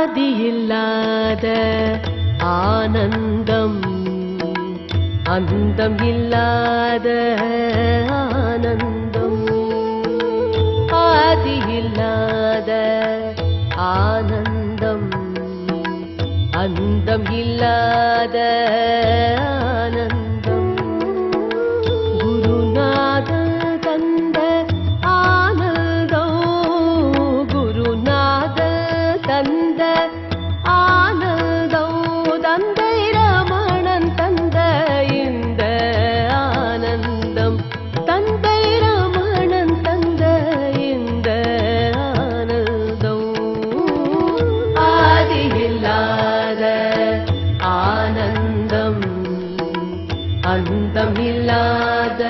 ஆதியில்லாத ஆனந்தம், அந்தம் இல்லாத ஆனந்தம். ஆதியில்லாத ஆனந்தம், அந்தம் இல்லாத ஆனந்தம். குருநாத தந்த ஆனந்தம், குருநாத தந்த ஆனந்தம், தந்தை ரமணன் தந்த இந்த ஆனந்தம், தந்தை ரமணன் தந்த இந்த ஆனந்தம். ஆதியில்லாத ஆனந்தம், அந்தமில்லாத